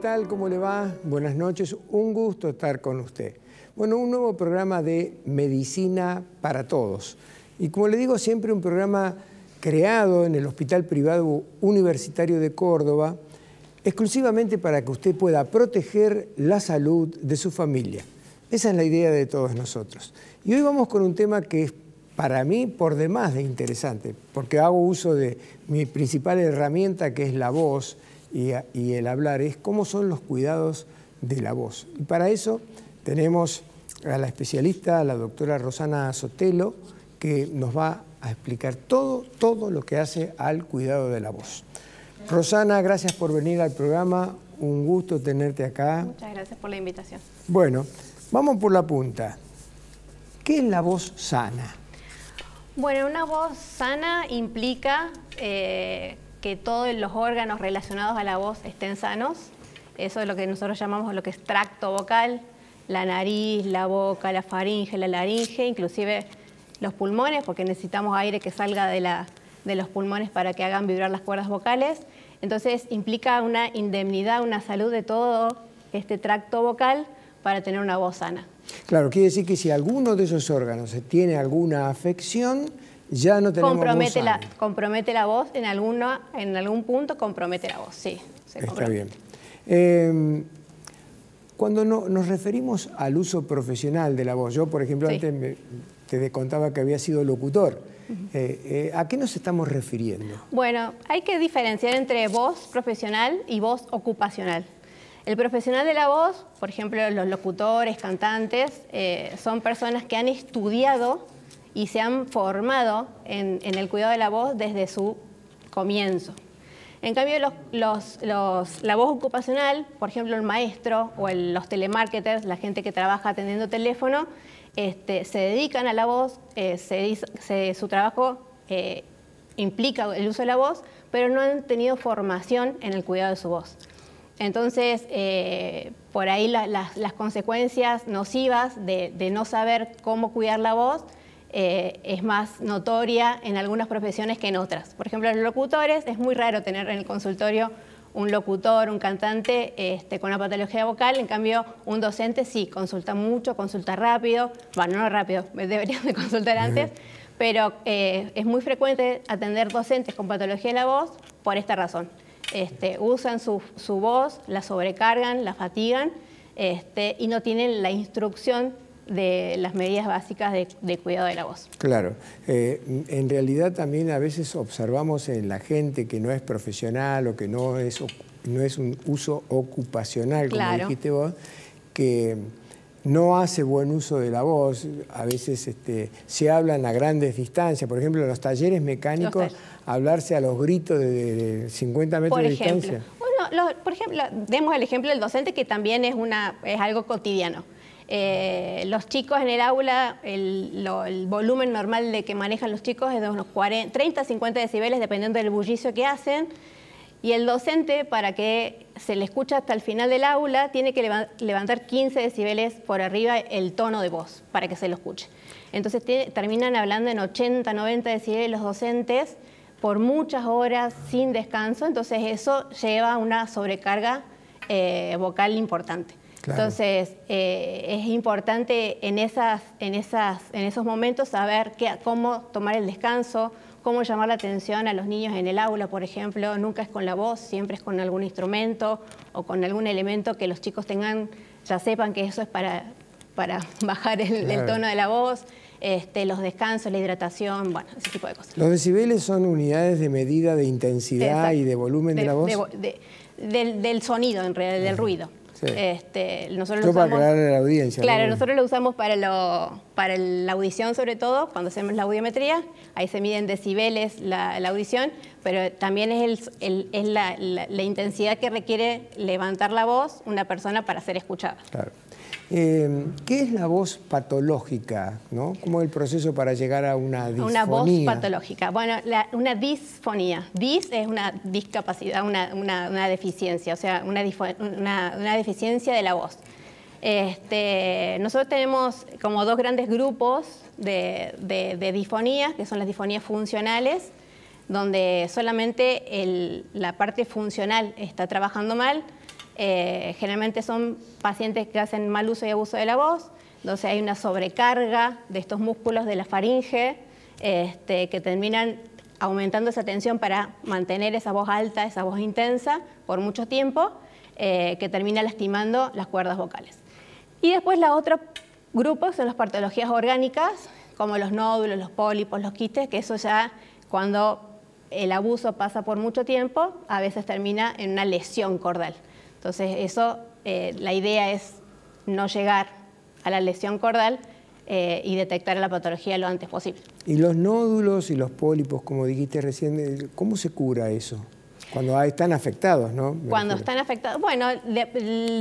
tal? ¿Cómo le va? Buenas noches, un gusto estar con usted. Bueno, un nuevo programa de Medicina para Todos. Y como le digo, siempre un programa creado en el Hospital Privado Universitario de Córdoba, exclusivamente para que usted pueda proteger la salud de su familia. Esa es la idea de todos nosotros. Y hoy vamos con un tema que es para mí por demás de interesante, porque hago uso de mi principal herramienta, que es la voz y el hablar, es cómo son los cuidados de la voz. Y para eso tenemos a la especialista, a la doctora Rosana Sotelo, que nos va a explicar todo lo que hace al cuidado de la voz. Rosana, gracias por venir al programa, un gusto tenerte acá. Muchas gracias por la invitación. Bueno, vamos por la punta. ¿Qué es la voz sana? Bueno, una voz sana implica que todos los órganos relacionados a la voz estén sanos. Eso es lo que nosotros llamamos lo que es tracto vocal, la nariz, la boca, la faringe, la laringe, inclusive los pulmones, porque necesitamos aire que salga de los pulmones para que hagan vibrar las cuerdas vocales. Entonces implica una indemnidad, una salud de todo este tracto vocal para tener una voz sana. Claro, quiere decir que si alguno de esos órganos tiene alguna afección, ya no tenemos voz sana. Compromete la voz, en algún punto compromete la voz, sí. Está bien. Cuando nos referimos al uso profesional de la voz, yo por ejemplo antes te contaba que había sido locutor, ¿a qué nos estamos refiriendo? Bueno, hay que diferenciar entre voz profesional y voz ocupacional. El profesional de la voz, por ejemplo, los locutores, cantantes, son personas que han estudiado y se han formado en el cuidado de la voz desde su comienzo. En cambio, la voz ocupacional, por ejemplo, el maestro o los telemarketers, la gente que trabaja atendiendo teléfono, se dedican a la voz, su trabajo implica el uso de la voz, pero no han tenido formación en el cuidado de su voz. Entonces, por ahí las consecuencias nocivas de no saber cómo cuidar la voz es más notoria en algunas profesiones que en otras. Por ejemplo, los locutores, es muy raro tener en el consultorio un locutor, un cantante con una patología vocal. En cambio, un docente sí, consulta mucho, consulta rápido. Bueno, no rápido, deberían de consultar antes, pero es muy frecuente atender docentes con patología de la voz por esta razón. Usan su voz, la sobrecargan, la fatigan y no tienen la instrucción de las medidas básicas de cuidado de la voz. Claro. En realidad también a veces observamos en la gente que no es profesional o que no es un uso ocupacional, como dijiste vos, que no hace buen uso de la voz. A veces se hablan a grandes distancias. Por ejemplo, en los talleres mecánicos, hablarse a los gritos de 50 metros de distancia. Bueno, por ejemplo, demos el ejemplo del docente, que también es algo cotidiano. Los chicos en el aula, el volumen normal de que manejan los chicos es de unos 30 a 50 decibeles, dependiendo del bullicio que hacen. Y el docente, para que se le escuche hasta el final del aula, tiene que levantar 15 decibeles por arriba el tono de voz para que se lo escuche. Entonces terminan hablando en 80, 90 decibeles los docentes por muchas horas sin descanso. Entonces eso lleva a una sobrecarga vocal importante. Claro. Entonces es importante en esos momentos saber cómo tomar el descanso, cómo llamar la atención a los niños en el aula, por ejemplo. Nunca es con la voz, siempre es con algún instrumento o con algún elemento que los chicos ya sepan que eso es para bajar el tono de la voz, los descansos, la hidratación, bueno, ese tipo de cosas. ¿Los decibeles son unidades de medida de intensidad y de volumen de la voz? Del sonido, en realidad, del ruido. Sí. Nosotros lo usamos, para aclarar a la audiencia. Claro, ¿no? Nosotros lo usamos para la audición, sobre todo, cuando hacemos la audiometría. Ahí se miden decibeles la audición, pero también es la intensidad que requiere levantar la voz una persona para ser escuchada. Claro. ¿Qué es la voz patológica, ¿no? ¿Cómo es el proceso para llegar a una disfonía? Una voz patológica. Bueno, una disfonía. Dis es una discapacidad, una deficiencia, o sea, una deficiencia de la voz. Nosotros tenemos como dos grandes grupos de disfonías, que son las disfonías funcionales, donde solamente la parte funcional está trabajando mal, Generalmente son pacientes que hacen mal uso y abuso de la voz, entonces hay una sobrecarga de estos músculos de la faringe que terminan aumentando esa tensión para mantener esa voz alta, esa voz intensa por mucho tiempo, que termina lastimando las cuerdas vocales. Y después la otra grupo son las patologías orgánicas, como los nódulos, los pólipos, los quistes, que eso ya cuando el abuso pasa por mucho tiempo, a veces termina en una lesión cordal. Entonces eso, la idea es no llegar a la lesión cordal y detectar la patología lo antes posible. Y los nódulos y los pólipos, como dijiste recién, ¿cómo se cura eso? Cuando están afectados, ¿no? Cuando están afectados, bueno,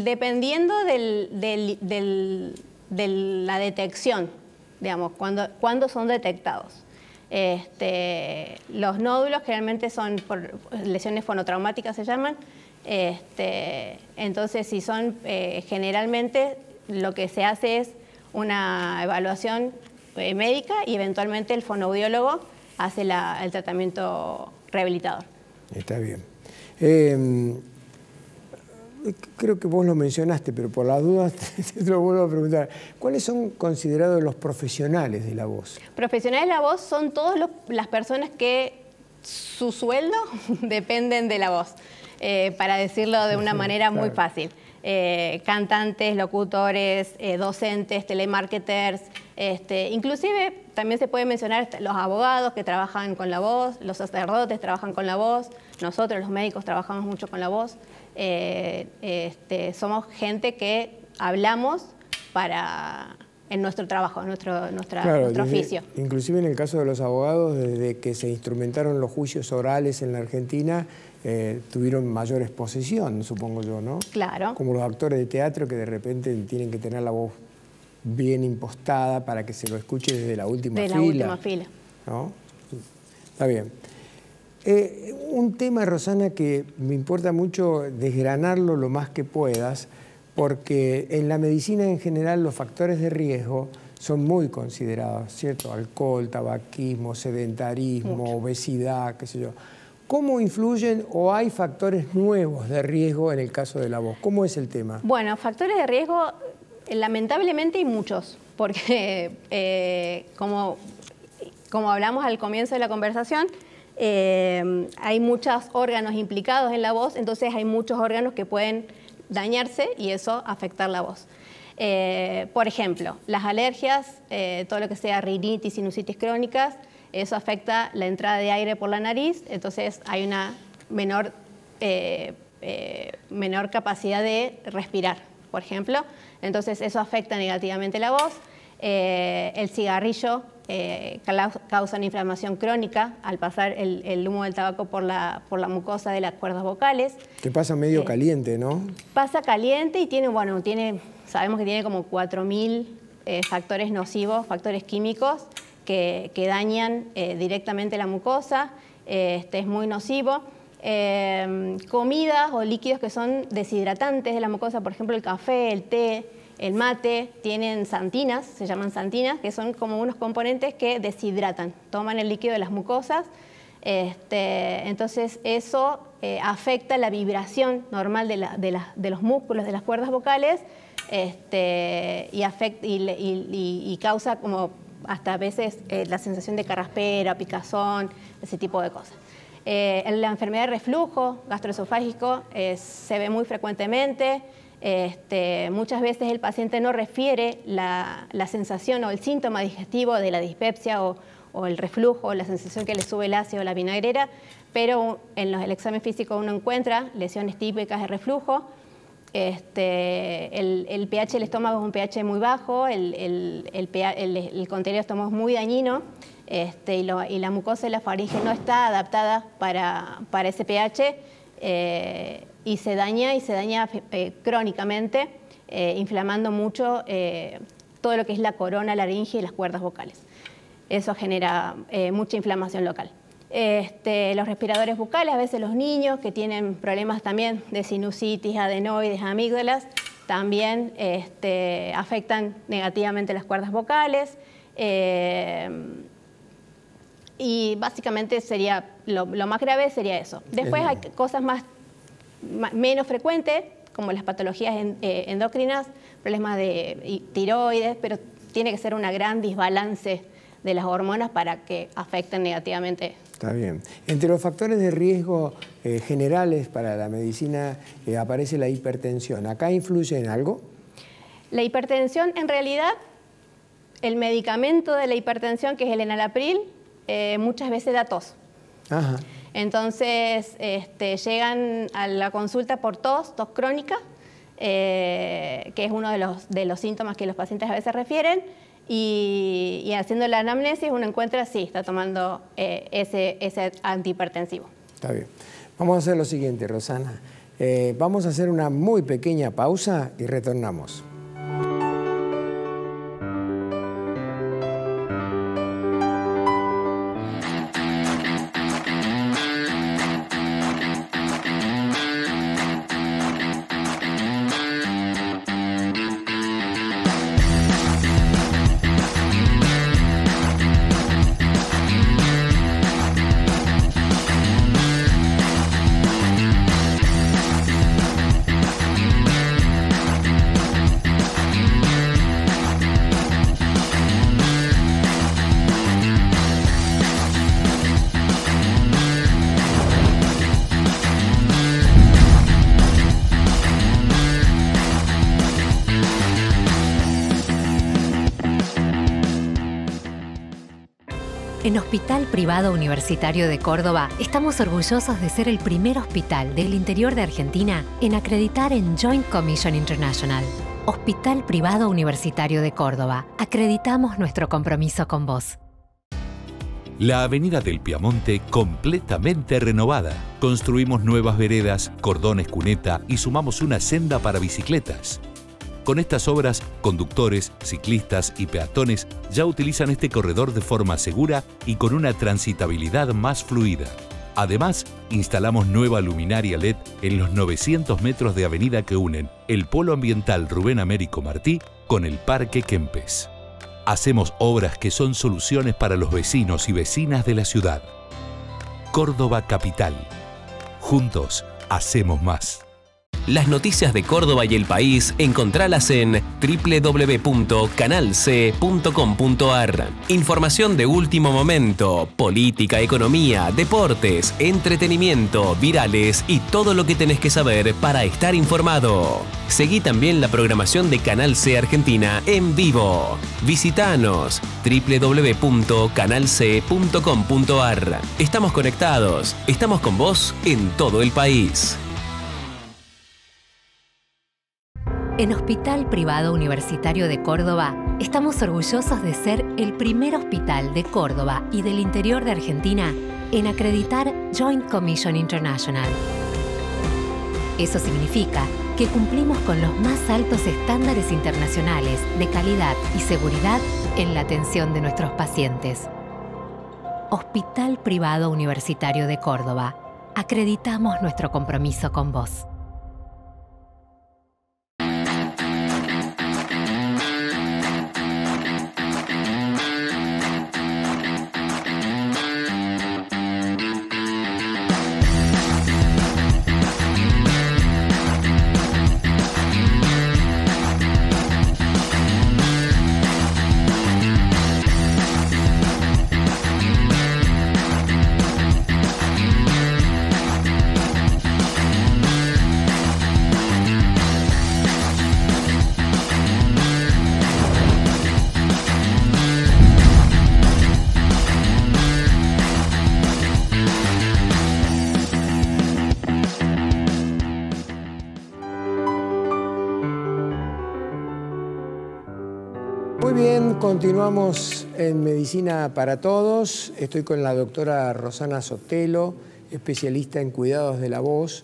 dependiendo de la detección, digamos, cuando son detectados. Los nódulos generalmente son por lesiones fonotraumáticas, se llaman. Entonces, si son generalmente, lo que se hace es una evaluación médica y eventualmente el fonoaudiólogo hace el tratamiento rehabilitador. Está bien. Creo que vos lo mencionaste, pero por las dudas te lo vuelvo a preguntar. ¿Cuáles son considerados los profesionales de la voz? Profesionales de la voz son todas las personas que su sueldo dependen de la voz, para decirlo de una manera muy fácil. Cantantes, locutores, docentes, telemarketers, inclusive también se puede mencionar los abogados que trabajan con la voz, los sacerdotes trabajan con la voz, nosotros los médicos trabajamos mucho con la voz. Somos gente que hablamos en nuestro trabajo, en nuestro oficio. Inclusive en el caso de los abogados, desde que se instrumentaron los juicios orales en la Argentina, tuvieron mayor exposición, supongo yo, ¿no? Claro. Como los actores de teatro que de repente tienen que tener la voz bien impostada para que se lo escuche desde la última fila. De la última fila. ¿No? Está bien. Un tema, Rosana, que me importa mucho desgranarlo lo más que puedas, porque en la medicina en general los factores de riesgo son muy considerados, ¿cierto? Alcohol, tabaquismo, sedentarismo, obesidad, qué sé yo. ¿Cómo influyen o hay factores nuevos de riesgo en el caso de la voz? ¿Cómo es el tema? Bueno, factores de riesgo, lamentablemente hay muchos, porque como hablamos al comienzo de la conversación, hay muchos órganos implicados en la voz, entonces hay muchos órganos que pueden dañarse y eso afectar la voz. Por ejemplo, las alergias, todo lo que sea rinitis, sinusitis crónicas, eso afecta la entrada de aire por la nariz, entonces hay una menor capacidad de respirar, por ejemplo. Entonces eso afecta negativamente la voz. El cigarrillo causa una inflamación crónica al pasar el humo del tabaco por la mucosa de las cuerdas vocales. Que pasa medio caliente, ¿no? Pasa caliente y sabemos que tiene como 4.000 factores nocivos, factores químicos que dañan directamente la mucosa. Es muy nocivo. Comidas o líquidos que son deshidratantes de la mucosa, por ejemplo el café, el té, el mate, tienen xantinas, se llaman xantinas, que son como unos componentes que deshidratan, toman el líquido de las mucosas. Entonces eso afecta la vibración normal de los músculos de las cuerdas vocales y causa como hasta a veces la sensación de carraspera, picazón, ese tipo de cosas. La enfermedad de reflujo gastroesofágico se ve muy frecuentemente. Muchas veces el paciente no refiere la sensación o el síntoma digestivo de la dispepsia o el reflujo, la sensación que le sube el ácido o la vinagrera, pero en el examen físico uno encuentra lesiones típicas de reflujo. El pH del estómago es un pH muy bajo, el contenido del estómago es muy dañino, y la mucosa de la faringe no está adaptada para ese pH, y se daña crónicamente, inflamando mucho todo lo que es la corona laringe y las cuerdas vocales. Eso genera mucha inflamación local. Los respiradores bucales, a veces los niños que tienen problemas también de sinusitis, adenoides, amígdalas, también afectan negativamente las cuerdas vocales. Y básicamente sería lo más grave sería eso. Después hay cosas menos frecuentes, como las patologías endocrinas, problemas de tiroides, pero tiene que ser una gran desbalance de las hormonas para que afecten negativamente. Está bien. Entre los factores de riesgo generales para la medicina aparece la hipertensión. ¿Acá influye en algo? La hipertensión, en realidad, el medicamento de la hipertensión, que es el enalapril, muchas veces da tos. Ajá. Entonces, llegan a la consulta por tos crónica, que es uno de los síntomas que los pacientes a veces refieren, y haciendo la anamnesis uno encuentra, sí, está tomando ese antihipertensivo. Está bien. Vamos a hacer lo siguiente, Rosana. Vamos a hacer una muy pequeña pausa y retornamos. En Hospital Privado Universitario de Córdoba estamos orgullosos de ser el primer hospital del interior de Argentina en acreditar en Joint Commission International. Hospital Privado Universitario de Córdoba. Acreditamos nuestro compromiso con vos. La Avenida del Piamonte completamente renovada. Construimos nuevas veredas, cordones cuneta y sumamos una senda para bicicletas. Con estas obras, conductores, ciclistas y peatones ya utilizan este corredor de forma segura y con una transitabilidad más fluida. Además, instalamos nueva luminaria LED en los 900 metros de avenida que unen el Polo Ambiental Rubén Américo Martí con el Parque Kempes. Hacemos obras que son soluciones para los vecinos y vecinas de la ciudad. Córdoba Capital. Juntos, hacemos más. Las noticias de Córdoba y el país, encontralas en www.canalc.com.ar. Información de último momento, política, economía, deportes, entretenimiento, virales y todo lo que tenés que saber para estar informado. Seguí también la programación de Canal C Argentina en vivo. Visitanos www.canalc.com.ar. Estamos conectados, estamos con vos en todo el país. En Hospital Privado Universitario de Córdoba estamos orgullosos de ser el primer hospital de Córdoba y del interior de Argentina en acreditar Joint Commission International. Eso significa que cumplimos con los más altos estándares internacionales de calidad y seguridad en la atención de nuestros pacientes. Hospital Privado Universitario de Córdoba. Acreditamos nuestro compromiso con vos. Muy bien, continuamos en Medicina para Todos. Estoy con la doctora Rosana Sotelo, especialista en cuidados de la voz.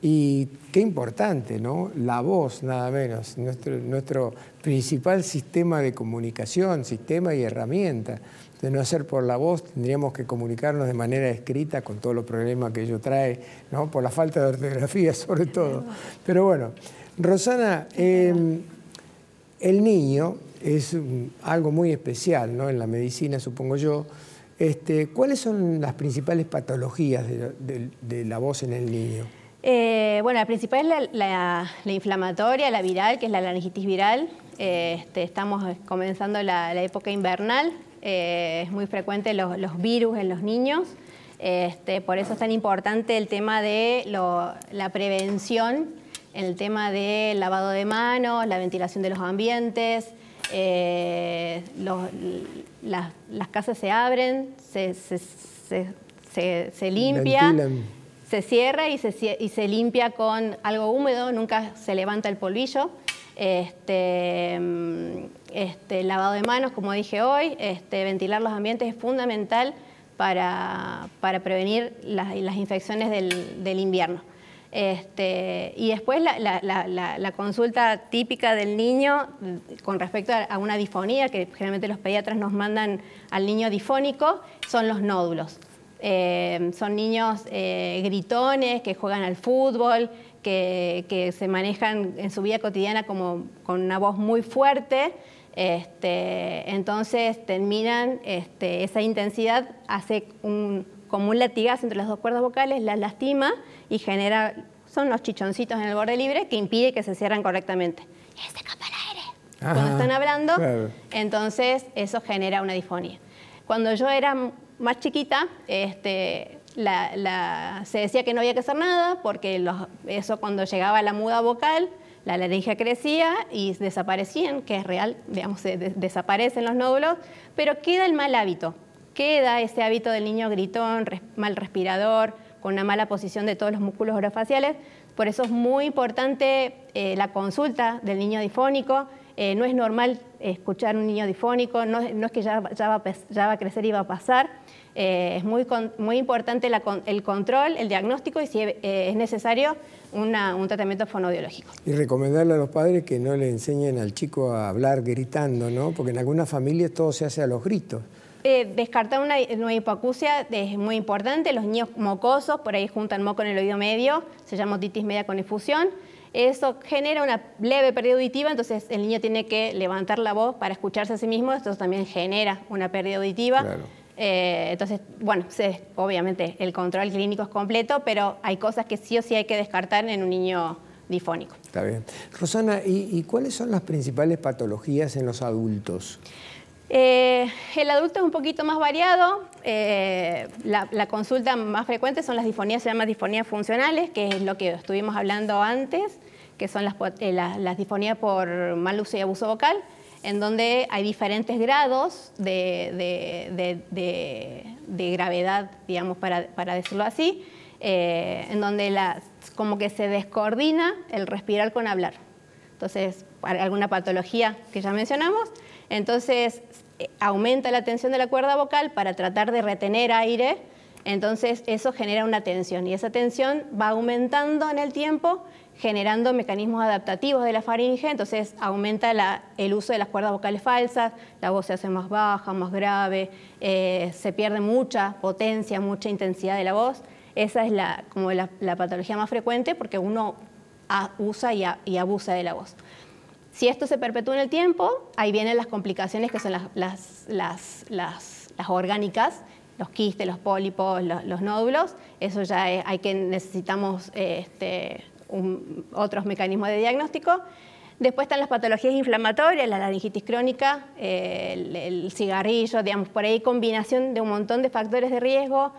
Y qué importante, ¿no? La voz, nada menos, nuestro principal sistema de comunicación, sistema y herramienta. De no ser por la voz, tendríamos que comunicarnos de manera escrita con todos los problemas que ello trae, ¿no? Por la falta de ortografía, sobre todo. Pero bueno, Rosana, el niño es algo muy especial, ¿no? En la medicina, supongo yo. ¿Cuáles son las principales patologías de la voz en el niño? Bueno, la principal es la inflamatoria, la viral, que es la laringitis viral. Estamos comenzando la época invernal. Es muy frecuente los virus en los niños. Por eso es tan importante el tema de la prevención, el tema del lavado de manos, la ventilación de los ambientes. Las casas se abren, se limpia. Ventilan. Se cierra y se limpia con algo húmedo, nunca se levanta el polvillo. Lavado de manos, como dije hoy, ventilar los ambientes es fundamental para prevenir las infecciones del invierno. Y después la consulta típica del niño con respecto a una disfonía, que generalmente los pediatras nos mandan al niño difónico, son los nódulos. Son niños gritones que juegan al fútbol, que se manejan en su vida cotidiana con una voz muy fuerte. Entonces terminan, esa intensidad hace como un latigazo entre las dos cuerdas vocales, las lastima y genera, son los chichoncitos en el borde libre que impide que se cierren correctamente. Y se escapa el aire cuando están hablando, claro. Entonces eso genera una disfonía. Cuando yo era más chiquita, se decía que no había que hacer nada porque eso cuando llegaba la muda vocal, la laringe crecía y desaparecían, que es real, digamos, desaparecen los nódulos, pero queda el mal hábito, queda ese hábito del niño gritón, mal respirador, con una mala posición de todos los músculos orofaciales. Por eso es muy importante la consulta del niño difónico. No es normal escuchar un niño difónico, no es que ya va a crecer y va a pasar. Es muy importante el control, el diagnóstico y si es necesario un tratamiento fonoaudiológico. Y recomendarle a los padres que no le enseñen al chico a hablar gritando, ¿no? Porque en algunas familias todo se hace a los gritos. Descartar una hipoacusia es muy importante. Los niños mocosos, por ahí juntan moco en el oído medio, se llama otitis media con efusión. Eso genera una leve pérdida auditiva, entonces el niño tiene que levantar la voz para escucharse a sí mismo. Esto también genera una pérdida auditiva. Claro. Entonces, bueno, obviamente el control clínico es completo, pero hay cosas que sí o sí hay que descartar en un niño difónico. Está bien. Rosana, ¿y cuáles son las principales patologías en los adultos? El adulto es un poquito más variado. La consulta más frecuente son las disfonías, se llaman disfonías funcionales, que es lo que estuvimos hablando antes, que son las disfonías por mal uso y abuso vocal, en donde hay diferentes grados de gravedad, digamos, para decirlo así, en donde como que se descoordina el respirar con hablar. Entonces, para alguna patología que ya mencionamos, entonces aumenta la tensión de la cuerda vocal para tratar de retener aire, entonces eso genera una tensión y esa tensión va aumentando en el tiempo, generando mecanismos adaptativos de la faringe, entonces aumenta el uso de las cuerdas vocales falsas, la voz se hace más baja, más grave, se pierde mucha potencia, mucha intensidad de la voz. Esa es como la patología más frecuente porque uno usa y abusa de la voz. Si esto se perpetúa en el tiempo, ahí vienen las complicaciones que son las orgánicas, los quistes, los pólipos, los nódulos. Eso ya necesitamos otros mecanismos de diagnóstico. Después están las patologías inflamatorias, la laringitis crónica, el cigarrillo, digamos, por ahí combinación de un montón de factores de riesgo,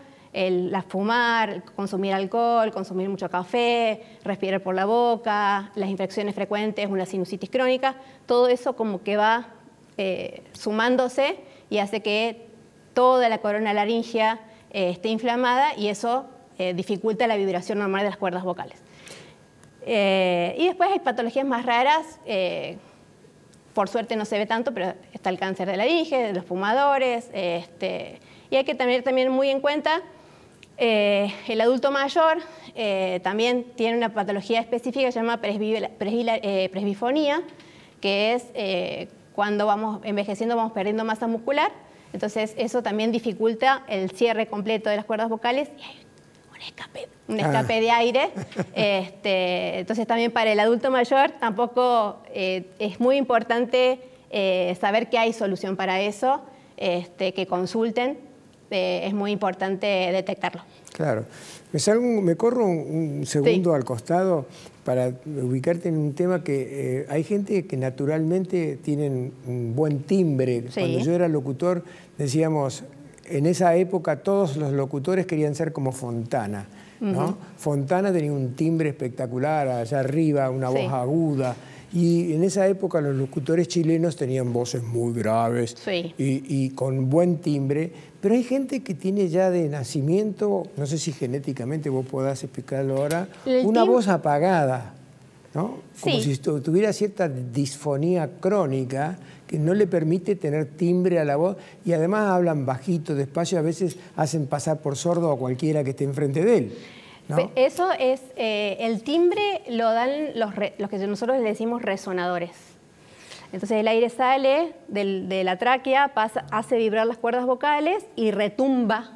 fumar, consumir alcohol, consumir mucho café, respirar por la boca, las infecciones frecuentes, una sinusitis crónica, todo eso como que va sumándose y hace que toda la corona laringea esté inflamada y eso dificulta la vibración normal de las cuerdas vocales. Y después hay patologías más raras, por suerte no se ve tanto, pero está el cáncer de laringe, de los fumadores, y hay que tener también muy en cuenta el adulto mayor también tiene una patología específica que se llama presbifonía, que es cuando vamos envejeciendo vamos perdiendo masa muscular, entonces eso también dificulta el cierre completo de las cuerdas vocales y hay un escape de aire. Entonces también para el adulto mayor tampoco es muy importante saber que hay solución para eso, que consulten. es muy importante detectarlo. Claro. Me corro un segundo al costado para ubicarte en un tema que hay gente que naturalmente tienen un buen timbre. Sí. Cuando yo era locutor, decíamos, en esa época todos los locutores querían ser como Fontana, ¿no? Fontana tenía un timbre espectacular, allá arriba, una voz aguda. Y en esa época los locutores chilenos tenían voces muy graves y con buen timbre, pero hay gente que tiene ya de nacimiento, no sé si genéticamente vos podás explicarlo ahora, una voz apagada, ¿no? Como si tuviera cierta disfonía crónica que no le permite tener timbre a la voz y además hablan bajito, despacio, a veces hacen pasar por sordo a cualquiera que esté enfrente de él. ¿No? Eso es, el timbre lo dan los que nosotros le decimos resonadores. Entonces el aire sale de la tráquea, hace vibrar las cuerdas vocales y retumba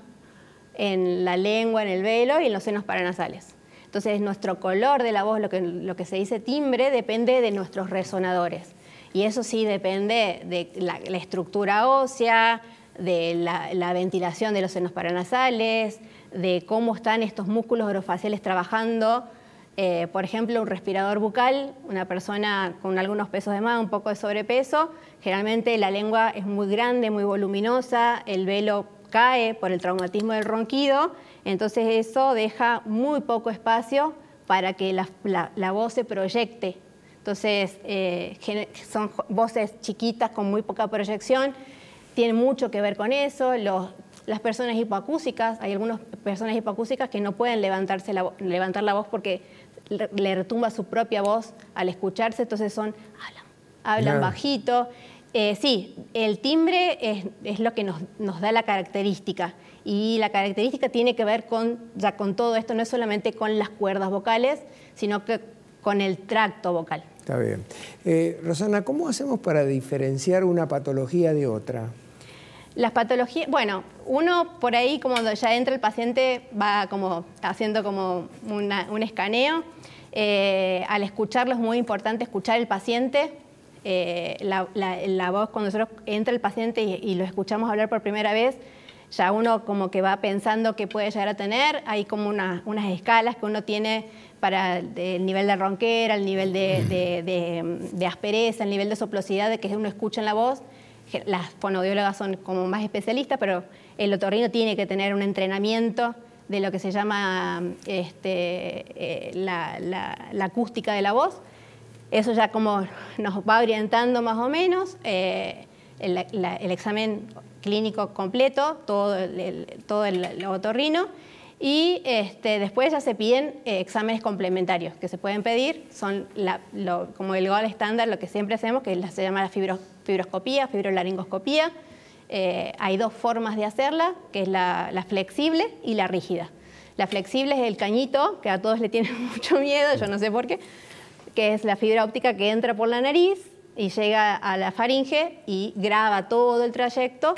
en la lengua, en el velo y en los senos paranasales. Entonces nuestro color de la voz, lo que se dice timbre, depende de nuestros resonadores. Y eso sí depende de la estructura ósea, de la ventilación de los senos paranasales, de cómo están estos músculos orofaciales trabajando. Por ejemplo, un respirador bucal, una persona con algunos pesos de más, un poco de sobrepeso, generalmente la lengua es muy grande, muy voluminosa, el velo cae por el traumatismo del ronquido, entonces eso deja muy poco espacio para que la voz se proyecte. Entonces, son voces chiquitas con muy poca proyección, tiene mucho que ver con eso. Las personas hipoacúsicas, hay algunas personas hipoacúsicas que no pueden levantar la voz porque le retumba su propia voz al escucharse, entonces hablan bajito. Sí, el timbre es lo que nos da la característica y la característica tiene que ver ya con todo esto, no es solamente con las cuerdas vocales, sino que con el tracto vocal. Está bien. Rosana, ¿cómo hacemos para diferenciar una patología de otra? Las patologías, bueno, uno por ahí, como cuando ya entra el paciente, va como haciendo como un escaneo. Al escucharlo es muy importante escuchar el paciente. La voz, cuando nosotros entra el paciente y lo escuchamos hablar por primera vez, ya uno como que va pensando qué puede llegar a tener. Hay como unas escalas que uno tiene para el nivel de ronquera, el nivel de aspereza, el nivel de soplosidad de que uno escucha en la voz. Las fonoaudiólogas son como más especialistas, pero el otorrino tiene que tener un entrenamiento de lo que se llama la acústica de la voz. Eso ya como nos va orientando más o menos. El examen clínico completo, todo el otorrino. Y después ya se piden exámenes complementarios que se pueden pedir, son como el gold estándar, lo que siempre hacemos, que se llama la fibroscopía, fibrolaringoscopía. Hay dos formas de hacerla, que es la flexible y la rígida. La flexible es el cañito, que a todos le tienen mucho miedo, yo no sé por qué, que es la fibra óptica que entra por la nariz y llega a la faringe y graba todo el trayecto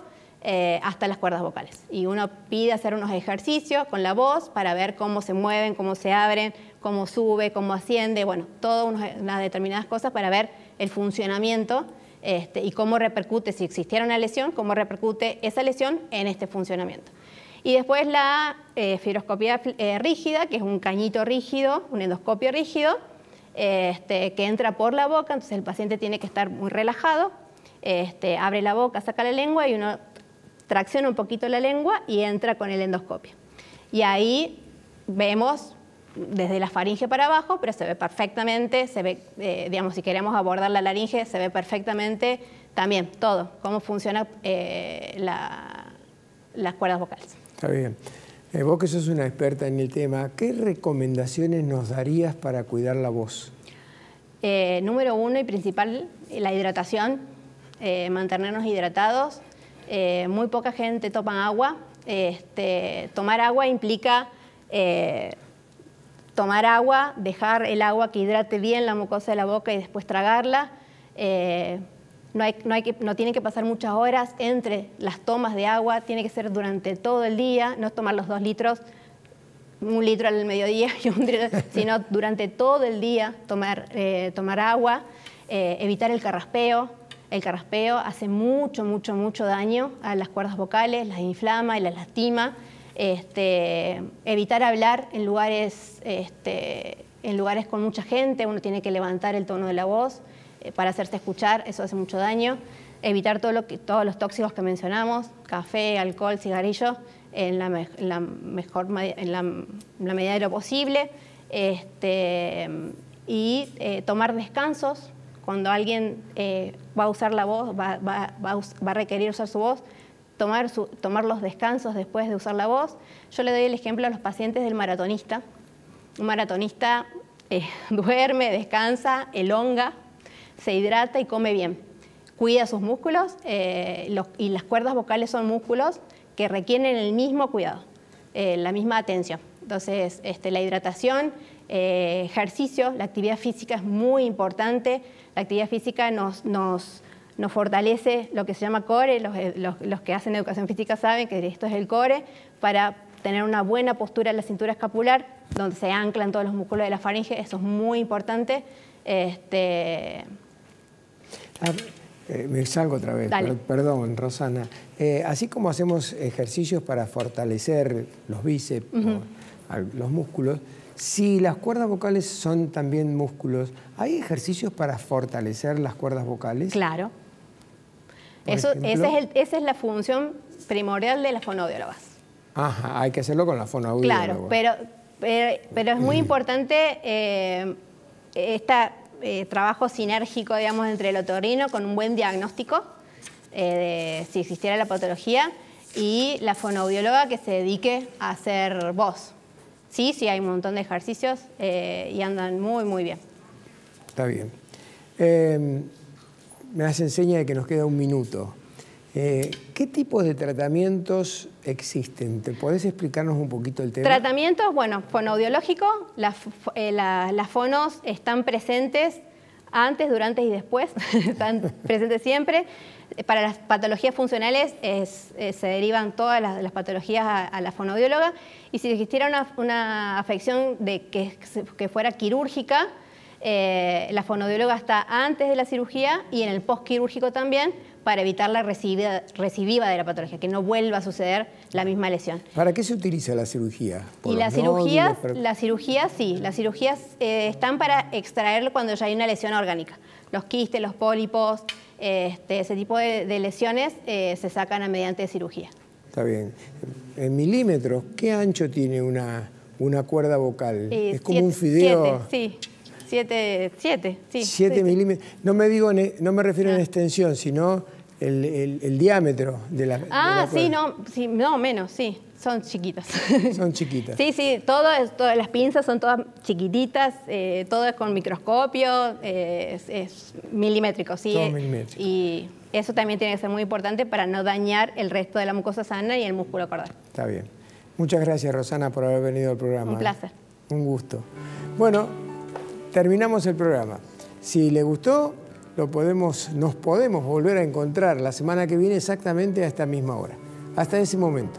hasta las cuerdas vocales. Y uno pide hacer unos ejercicios con la voz para ver cómo se mueven, cómo se abren, cómo sube, cómo asciende, bueno, todas unas determinadas cosas para ver el funcionamiento y cómo repercute, si existiera una lesión, cómo repercute esa lesión en este funcionamiento. Y después la fibroscopía rígida, que es un cañito rígido, un endoscopio rígido, que entra por la boca, entonces el paciente tiene que estar muy relajado, abre la boca, saca la lengua y uno tracciona un poquito la lengua y entra con el endoscopio. Y ahí vemos desde la faringe para abajo, pero se ve perfectamente, se ve, digamos, si queremos abordar la laringe, se ve perfectamente también todo, cómo funcionan las cuerdas vocales. Está bien. Vos que sos una experta en el tema, ¿qué recomendaciones nos darías para cuidar la voz? Número uno y principal, la hidratación, mantenernos hidratados. Muy poca gente toma agua. Tomar agua implica tomar agua, dejar el agua que hidrate bien la mucosa de la boca y después tragarla. No tienen que pasar muchas horas entre las tomas de agua, tiene que ser durante todo el día, no tomar los 2 litros, 1 litro al mediodía, sino durante todo el día tomar agua, evitar el carraspeo. El carraspeo hace mucho daño a las cuerdas vocales, las inflama y las lastima. Evitar hablar en lugares con mucha gente, uno tiene que levantar el tono de la voz para hacerse escuchar, eso hace mucho daño. Evitar todos los tóxicos que mencionamos, café, alcohol, cigarrillo, en la medida de lo posible. Y tomar descansos. Cuando alguien va a usar la voz, va a requerir usar su voz, tomar los descansos después de usar la voz. Yo le doy el ejemplo a los pacientes del maratonista. Un maratonista duerme, descansa, elonga, se hidrata y come bien. Cuida sus músculos y las cuerdas vocales son músculos que requieren el mismo cuidado, la misma atención. Entonces, la hidratación, ejercicio, la actividad física es muy importante. La actividad física nos fortalece lo que se llama core. Los que hacen educación física saben que esto es el core, para tener una buena postura en la cintura escapular, donde se anclan todos los músculos de la faringe. Eso es muy importante. Me salgo otra vez, perdón, Rosana. Así como hacemos ejercicios para fortalecer los bíceps, los músculos, si las cuerdas vocales son también músculos, ¿hay ejercicios para fortalecer las cuerdas vocales? Claro. Esa es la función primordial de las fonoaudiólogas. Ajá, hay que hacerlo con la fonoaudióloga. Claro, pero es muy importante trabajo sinérgico, digamos, entre el otorrino con un buen diagnóstico, si existiera la patología, y la fonoaudióloga que se dedique a hacer voz. Sí, hay un montón de ejercicios y andan muy bien. Está bien. Me hace seña de que nos queda un minuto. ¿Qué tipos de tratamientos existen? ¿Te podés explicarnos un poquito el tema? Tratamientos, bueno, fonoaudiológico. Las fonos están presentes antes, durante y después. Están presentes siempre. Para las patologías funcionales se derivan todas las patologías a la fonoaudióloga. Y si existiera una afección que fuera quirúrgica, la fonoaudióloga está antes de la cirugía y en el postquirúrgico también, para evitar la recidiva de la patología, que no vuelva a suceder la misma lesión. ¿Para qué se utiliza la cirugía? Y las cirugías están para extraer cuando ya hay una lesión orgánica. Los quistes, los pólipos, ese tipo de lesiones se sacan mediante cirugía. Está bien. En milímetros, ¿qué ancho tiene una cuerda vocal? ¿Es como un fideo? 7 milímetros. No me refiero en extensión, sino el diámetro de la cuerda. Menos, sí. Son chiquitas. Son chiquitas. Sí, todas las pinzas son todas chiquititas, todo es con microscopio, es milimétrico, sí. Todo milimétrico. Y eso también tiene que ser muy importante para no dañar el resto de la mucosa sana y el músculo cordal. Está bien. Muchas gracias, Rosana, por haber venido al programa. Un placer. Un gusto. Bueno, terminamos el programa. Si le gustó, nos podemos volver a encontrar la semana que viene exactamente a esta misma hora. Hasta ese momento.